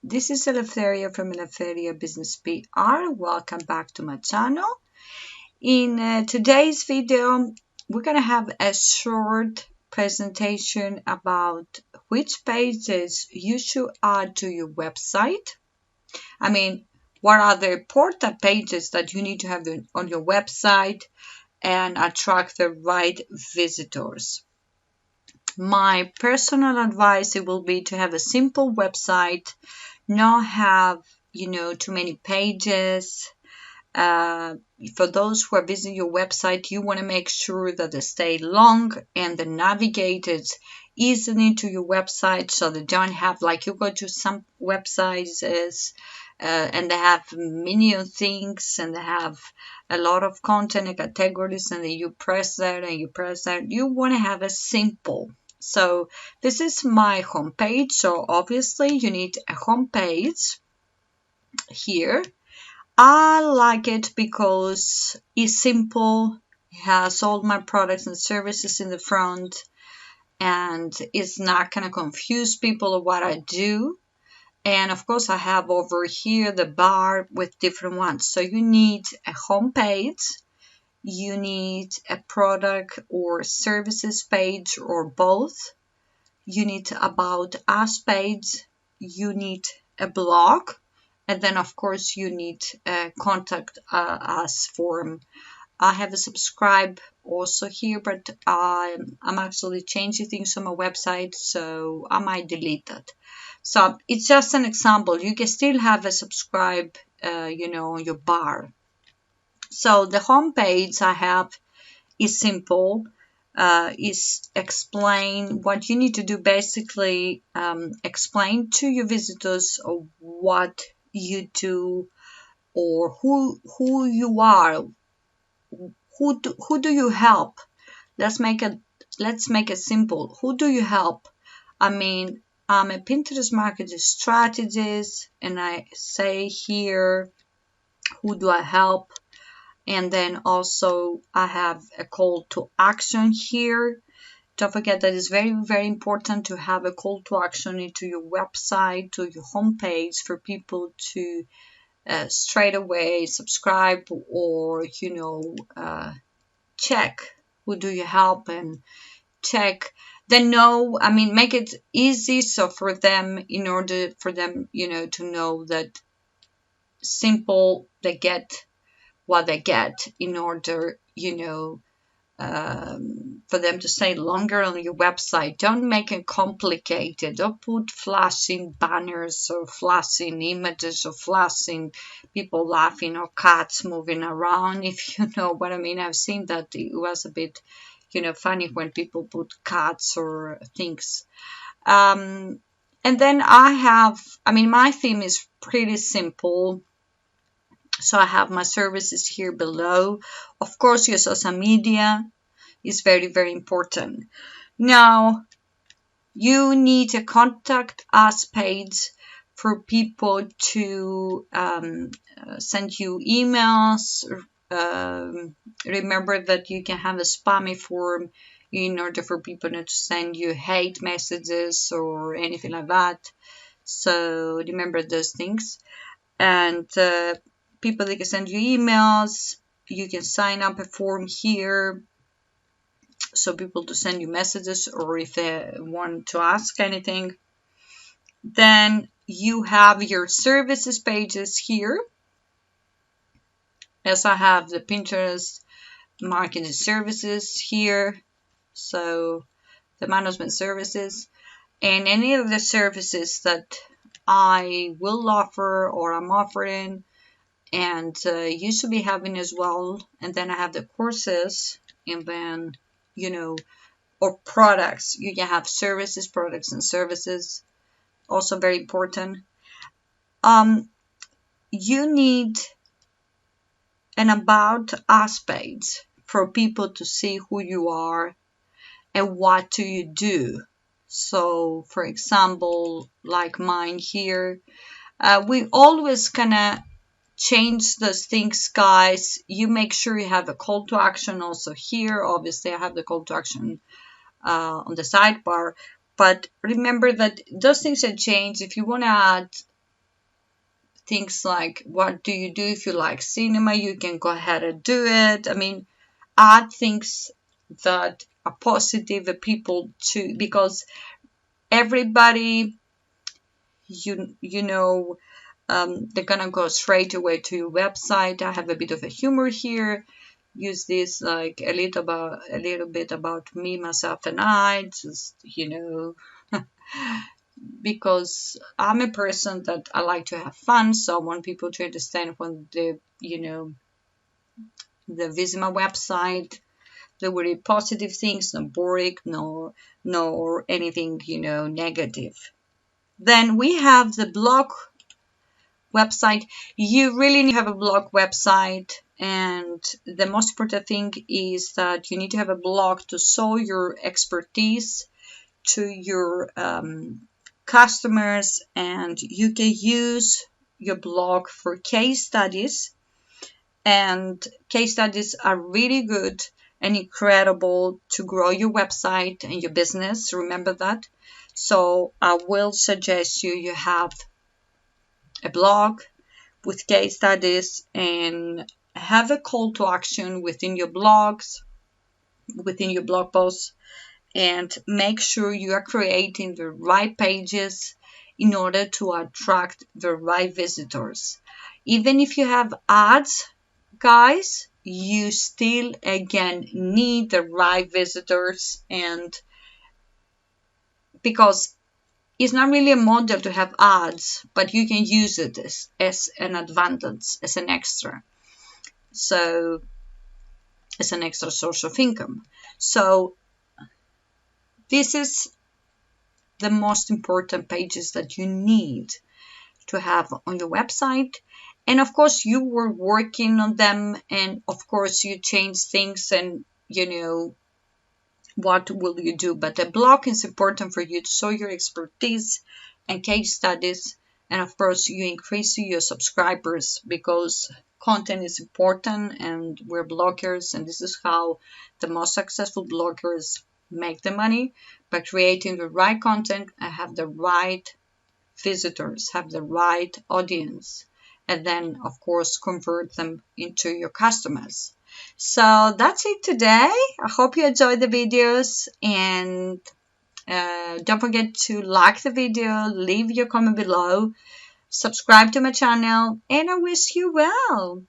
This is Eleftheria from Eleftheria Business PR. Welcome back to my channel. In today's video, we're going to have a short presentation about which pages you should add to your website. What are the important pages that you need to have on your website and attract the right visitors. My personal advice, it will be to have a simple website, not have too many pages. For those who are visiting your website, you want to make sure that they stay long and they navigate easily to your website, so they don't have, like, you go to some websites and they have many things and they have a lot of content and categories, and then you press that and you press that. You want to have a simple. So this is my homepage. So obviously you need a homepage here. I like it because it's simple, it has all my products and services in the front, and it's not going to confuse people of what I do. And of course I have over here the bar with different ones. So you need a homepage, you need a product or services page or both, you need about us page, you need a blog, and then of course you need a contact us form. I have a subscribe also here, but I'm actually changing things on my website, so I might delete that. So it's just an example. You can still have a subscribe on your bar. So the home page I have is simple. Is explain what you need to do. Basically, explain to your visitors what you do or who you are. Who do you help? Let's make it simple. Who do you help? I'm a Pinterest marketing strategist, and I say here, who do I help? And then also I have a call to action here. Don't forget that it's very, very important to have a call to action into your website, to your homepage, for people to straight away subscribe or check who do you help and check. Then make it easy, so for them, in order for them to know that simple, they get what they get, in order for them to stay longer on your website. Don't make it complicated. Don't put flashing banners or flashing images or flashing people laughing or cats moving around, if you know what I mean. I've seen that it was a bit funny when people put cats or things. And then my theme is pretty simple. So I have my services here below. Of course, your social media is very, very important. Now, you need a contact us page for people to send you emails. Remember that you can have a spammy form in order for people not to send you hate messages or anything like that. So remember those things. And people, they can send you emails. You can sign up a form here, so people to send you messages or if they want to ask anything. Then you have your services pages here. As I have the Pinterest marketing services here, so the management services and any of the services that I will offer or I'm offering, and you should be having as well. And then I have the courses, and then or products. You can have services, products, and services. Also very important. You need an about us page for people to see who you are and what do you do. So for example, like mine here, we always gonna change those things, guys. You make sure you have a call to action also here. Obviously I have the call to action on the sidebar, but remember that those things have changed. If you want to add things like, what do you do if you like cinema? You can go ahead and do it. I mean, add things that are positive for people to, because everybody, you know, they're gonna go straight away to your website. I have a bit of a humor here. Use this like a little bit about me, myself, and I. Just, because I'm a person that I like to have fun, so I want people to understand when they visit my website, there were positive things, no boring, no anything negative. Then we have the blog website. You really need to have a blog website, and the most important thing is that you need to have a blog to show your expertise to your customers, and you can use your blog for case studies, and case studies are really good and incredible to grow your website and your business. Remember that. So I will suggest you have a blog with case studies, and have a call to action within your blogs, within your blog posts, and make sure you are creating the right pages in order to attract the right visitors. Even if you have ads, guys, you still again need the right visitors, and because it's not really a model to have ads, but you can use it as an advantage, as an extra. So as an extra source of income. So this is the most important pages that you need to have on your website. And of course you were working on them, and of course you change things, and what will you do? But the blog is important for you to show your expertise and case studies, and of course you increase your subscribers, because content is important, and we're bloggers, and this is how the most successful bloggers make the money, by creating the right content and have the right visitors, have the right audience, and then of course convert them into your customers. So that's it today. I hope you enjoyed the videos, and don't forget to like the video, leave your comment below, subscribe to my channel, and I wish you well.